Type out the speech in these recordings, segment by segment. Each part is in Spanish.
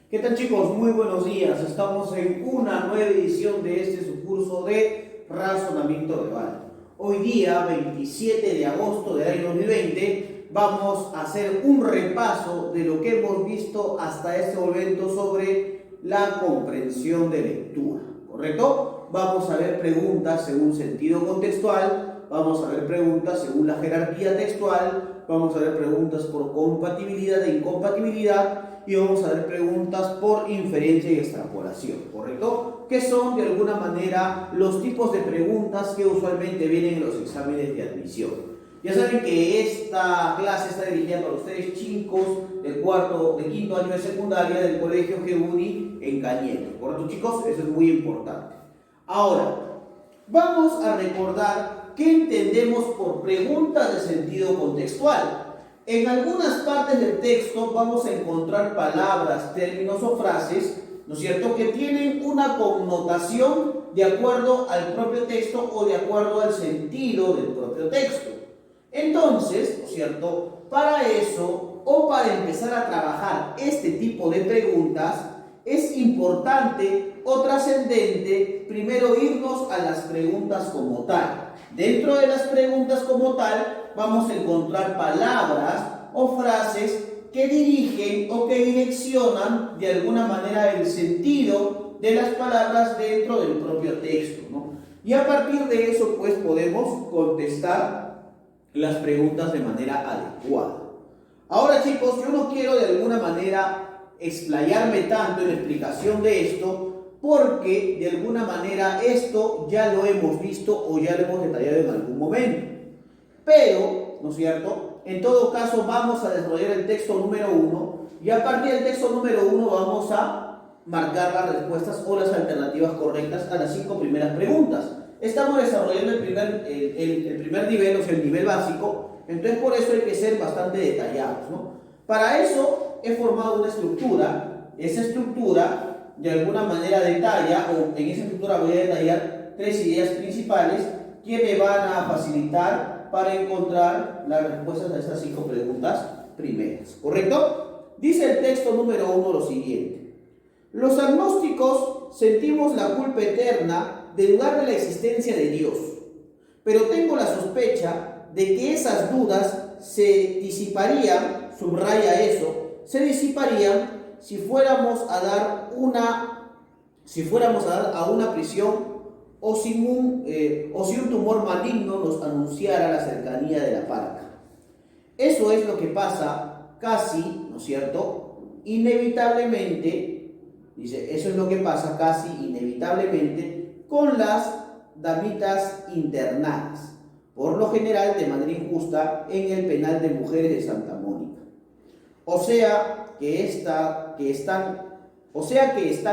¿Qué tal, chicos? Muy buenos días. Estamos en una nueva edición de este su curso de razonamiento verbal. Hoy día, 27 de agosto del año 2020, vamos a hacer un repaso de lo que hemos visto hasta este momento sobre la comprensión de lectura, ¿correcto? Vamos a ver preguntas según sentido contextual, vamos a ver preguntas según la jerarquía textual, vamos a ver preguntas por compatibilidad e incompatibilidad, y vamos a ver preguntas por inferencia y extrapolación, ¿correcto? Que son de alguna manera los tipos de preguntas que usualmente vienen en los exámenes de admisión. Ya saben que esta clase está dirigida para ustedes, chicos del quinto año de secundaria del Colegio GUNI en Cañete, ¿correcto, chicos? Eso es muy importante. Ahora, vamos a recordar qué entendemos por preguntas de sentido contextual. En algunas partes del texto vamos a encontrar palabras, términos o frases, ¿no es cierto?, que tienen una connotación de acuerdo al propio texto o de acuerdo al sentido del propio texto. Entonces, ¿no es cierto?, para eso o para empezar a trabajar este tipo de preguntas, es importante o trascendente primero irnos a las preguntas como tal. Dentro de las preguntas como tal, vamos a encontrar palabras o frases que dirigen o que direccionan de alguna manera el sentido de las palabras dentro del propio texto, ¿no? Y a partir de eso, pues, podemos contestar las preguntas de manera adecuada. Ahora, chicos, yo no quiero de alguna manera explayarme tanto en la explicación de esto, porque de alguna manera esto ya lo hemos visto o ya lo hemos detallado en algún momento. Pero, ¿no es cierto?, en todo caso vamos a desarrollar el texto número 1 y a partir del texto número 1 vamos a marcar las respuestas o las alternativas correctas a las 5 primeras preguntas. Estamos desarrollando el primer nivel, o sea, el nivel básico, entonces por eso hay que ser bastante detallados, ¿no? Para eso he formado una estructura. Esa estructura de alguna manera detalla, o en esa estructura voy a detallar 3 ideas principales que me van a facilitar para encontrar las respuestas a estas 5 preguntas primeras, ¿correcto? Dice el texto número 1 lo siguiente: los agnósticos sentimos la culpa eterna de dudar de la existencia de Dios, pero tengo la sospecha de que esas dudas se disiparían, subraya eso, se disiparían si fuéramos a dar a una prisión o si un tumor maligno nos anunciara la cercanía de la parca. Eso es lo que pasa casi, ¿no es cierto?, inevitablemente, dice, eso es lo que pasa casi inevitablemente con las damitas internadas, por lo general de manera injusta, en el penal de mujeres de Santa Mónica. O sea que están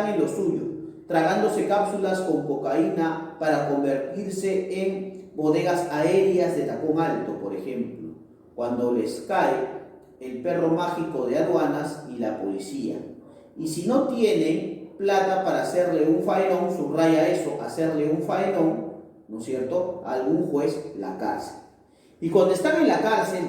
en lo suyo, tragándose cápsulas con cocaína para convertirse en bodegas aéreas de tacón alto, por ejemplo, cuando les cae el perro mágico de aduanas y la policía. Y si no tienen plata para hacerle un faenón, subraya eso, hacerle un faenón, ¿no es cierto?, a algún juez, la cárcel. Y cuando están en la cárcel,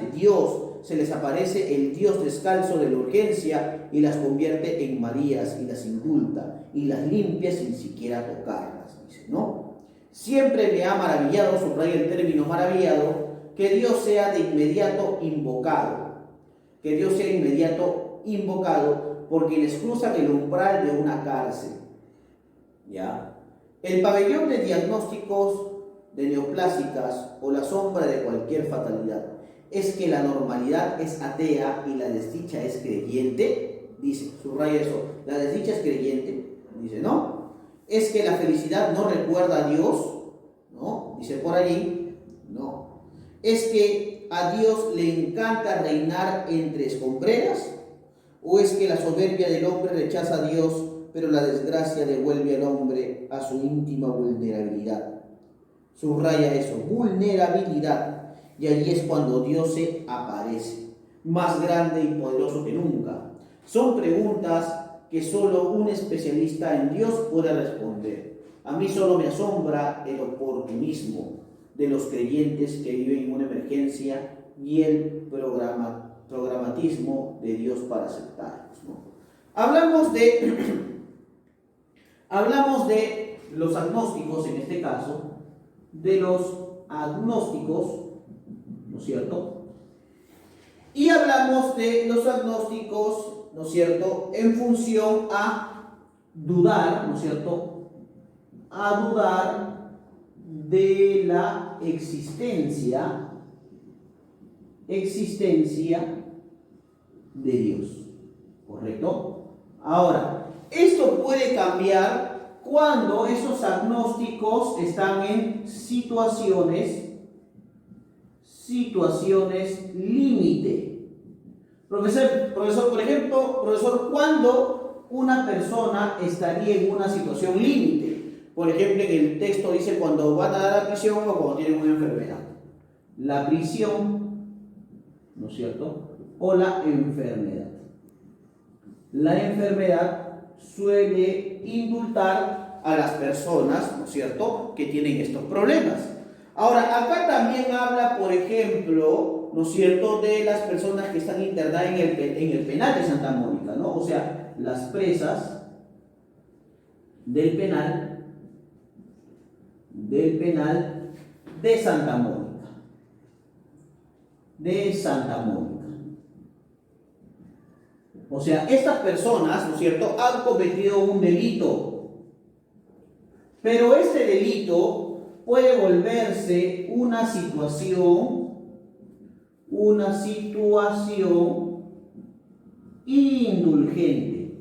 se les aparece el Dios descalzo de la urgencia y las convierte en Marías y las indulta y las limpia sin siquiera tocarlas, dice, ¿no? Siempre me ha maravillado, subraya el término maravillado, que Dios sea de inmediato invocado, por quienes cruzan el umbral de una cárcel, ¿ya? El pabellón de diagnósticos de neoplásicas o la sombra de cualquier fatalidad es que la normalidad es atea y la desdicha es creyente, dice, subraya eso, la desdicha es creyente, dice, ¿no? Es que la felicidad no recuerda a Dios, ¿no? Dice por allí, no. Es que a Dios le encanta reinar entre escombreras, o es que la soberbia del hombre rechaza a Dios, pero la desgracia devuelve al hombre a su íntima vulnerabilidad. Subraya eso, vulnerabilidad. Y allí es cuando Dios se aparece, más grande y poderoso que nunca. Son preguntas que solo un especialista en Dios puede responder. A mí solo me asombra el oportunismo de los creyentes que viven en una emergencia y el programatismo de Dios para aceptarlos, ¿no? Hablamos de, hablamos de los agnósticos, en este caso, de los agnósticos, ¿no es cierto? Y hablamos de los agnósticos, ¿no es cierto?, en función a dudar, ¿no es cierto?, a dudar de la existencia de Dios, ¿correcto? Ahora, esto puede cambiar cuando esos agnósticos están en situaciones límite. Profesor, por ejemplo, ¿cuándo una persona estaría en una situación límite? Por ejemplo, en el texto dice cuando van a dar la prisión o cuando tienen una enfermedad. La prisión, ¿no es cierto?, o la enfermedad. La enfermedad suele indultar a las personas, ¿no es cierto?, que tienen estos problemas. Ahora, acá también habla, por ejemplo, ¿no es cierto?, de las personas que están internadas en el penal de Santa Mónica, ¿no? O sea, las presas del penal de Santa Mónica. O sea, estas personas, ¿no es cierto?, han cometido un delito, pero este delito puede volverse una situación indulgente.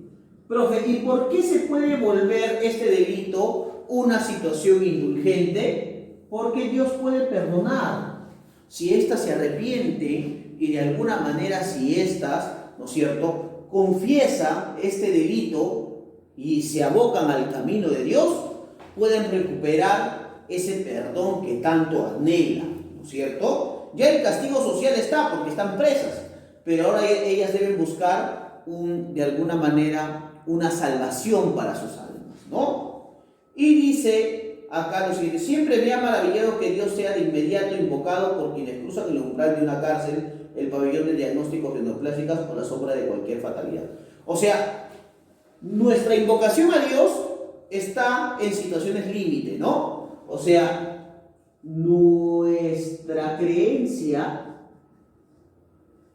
Profe, ¿y por qué se puede volver este delito una situación indulgente? Porque Dios puede perdonar. Si ésta se arrepiente y de alguna manera si éstas, ¿no es cierto?, confiesa este delito y se abocan al camino de Dios, pueden recuperar ese perdón que tanto anhelan, ¿no es cierto? Ya el castigo social está porque están presas, pero ahora ellas deben buscar de alguna manera una salvación para sus almas, ¿no? Y dice acá lo siguiente: siempre me ha maravillado que Dios sea de inmediato invocado por quienes cruzan el umbral de una cárcel, el pabellón de diagnósticos genoplásticas o la sombra de cualquier fatalidad. O sea, nuestra invocación a Dios está en situaciones límite, ¿no? O sea, nuestra creencia,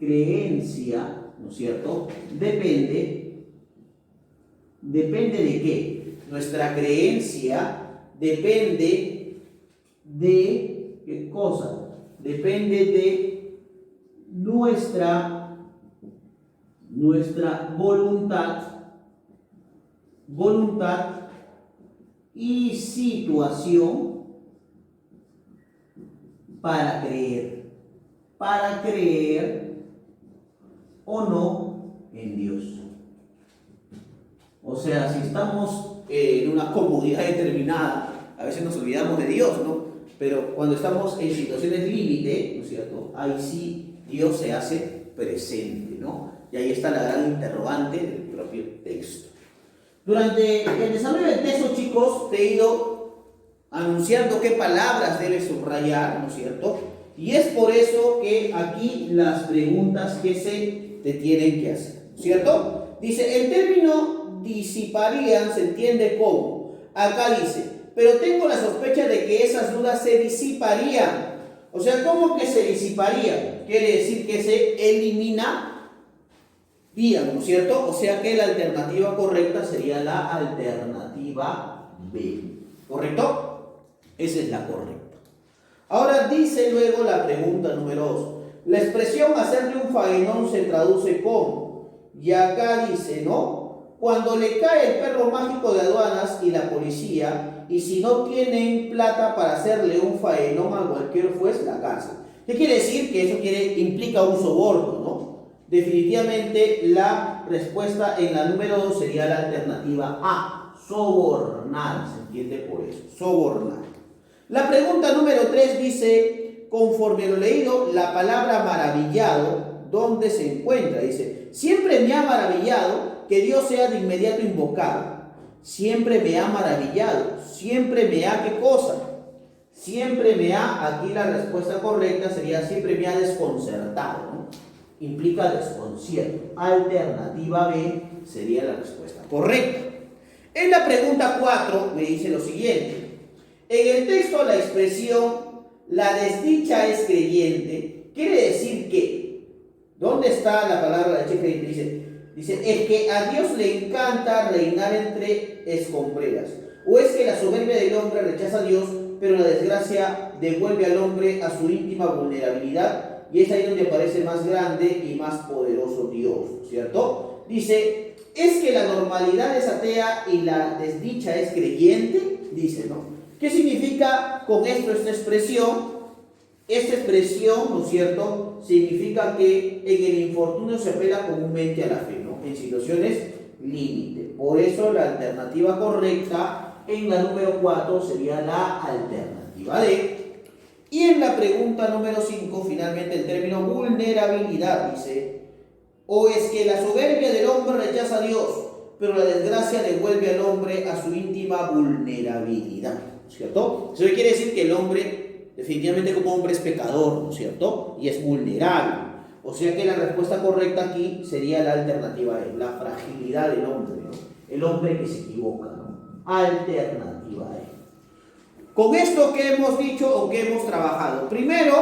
¿no es cierto?, depende de qué. Nuestra creencia depende de ¿qué cosa? Depende de nuestra voluntad y situación para creer o no en Dios. O sea, si estamos en una comodidad determinada, a veces nos olvidamos de Dios, ¿no? Pero cuando estamos en situaciones límite, ¿no es cierto?, ahí sí Dios se hace presente, ¿no? Y ahí está la gran interrogante del propio texto. Durante el desarrollo del texto, chicos, te he ido anunciando qué palabras debes subrayar, ¿no es cierto? Y es por eso que aquí las preguntas que se te tienen que hacer, ¿cierto? Dice, el término disiparían se entiende como, acá dice, pero tengo la sospecha de que esas dudas se disiparían. O sea, ¿cómo que se disiparían? Quiere decir que se eliminarían, ¿no es cierto? O sea que la alternativa correcta sería la alternativa B, ¿correcto? Esa es la correcta. Ahora dice luego la pregunta número 2. La expresión hacerle un faenón se traduce como, y acá dice, ¿no? Cuando le cae el perro mágico de aduanas y la policía, y si no tienen plata para hacerle un faenón a cualquier juez, la cárcel. ¿Qué quiere decir? Que eso implica un soborno, ¿no? Definitivamente la respuesta en la número 2 sería la alternativa A, sobornar, se entiende por eso, sobornar. La pregunta número 3 dice, conforme lo leído, la palabra maravillado, ¿dónde se encuentra? Dice, siempre me ha maravillado que Dios sea de inmediato invocado. Siempre me ha maravillado, siempre me ha, ¿qué cosa? Siempre me ha, aquí la respuesta correcta sería siempre me ha desconcertado, ¿no? Implica desconcierto. Alternativa B sería la respuesta correcta. En la pregunta 4 me dice lo siguiente. En el texto la expresión la desdicha es creyente quiere decir que, ¿dónde está la palabra desdicha creyente? Dice, es que a Dios le encanta reinar entre escombreras. O es que la soberbia del hombre rechaza a Dios, pero la desgracia devuelve al hombre a su íntima vulnerabilidad, y es ahí donde aparece más grande y más poderoso Dios, ¿cierto? Dice, es que la normalidad es atea y la desdicha es creyente, dice, ¿no? ¿Qué significa con esto esta expresión? Esta expresión, ¿no es cierto?, significa que en el infortunio se apela comúnmente a la fe, ¿no?, en situaciones límite. Por eso la alternativa correcta en la número 4 sería la alternativa D. Y en la pregunta número 5, finalmente el término vulnerabilidad dice, o es que la soberbia del hombre rechaza a Dios, pero la desgracia devuelve al hombre a su íntima vulnerabilidad, ¿cierto? Eso quiere decir que el hombre, definitivamente como hombre, es pecador, ¿no es cierto? Y es vulnerable. O sea que la respuesta correcta aquí sería la alternativa E, la fragilidad del hombre, ¿no? El hombre que se equivoca, ¿no? Alternativa E. Con esto que hemos dicho o que hemos trabajado, primero,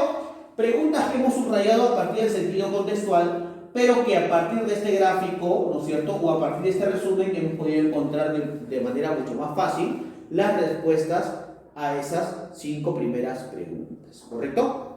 preguntas que hemos subrayado a partir del sentido contextual, pero que a partir de este gráfico, ¿no es cierto?, o a partir de este resumen hemos podido encontrar de manera mucho más fácil las respuestas a esas 5 primeras preguntas, ¿correcto?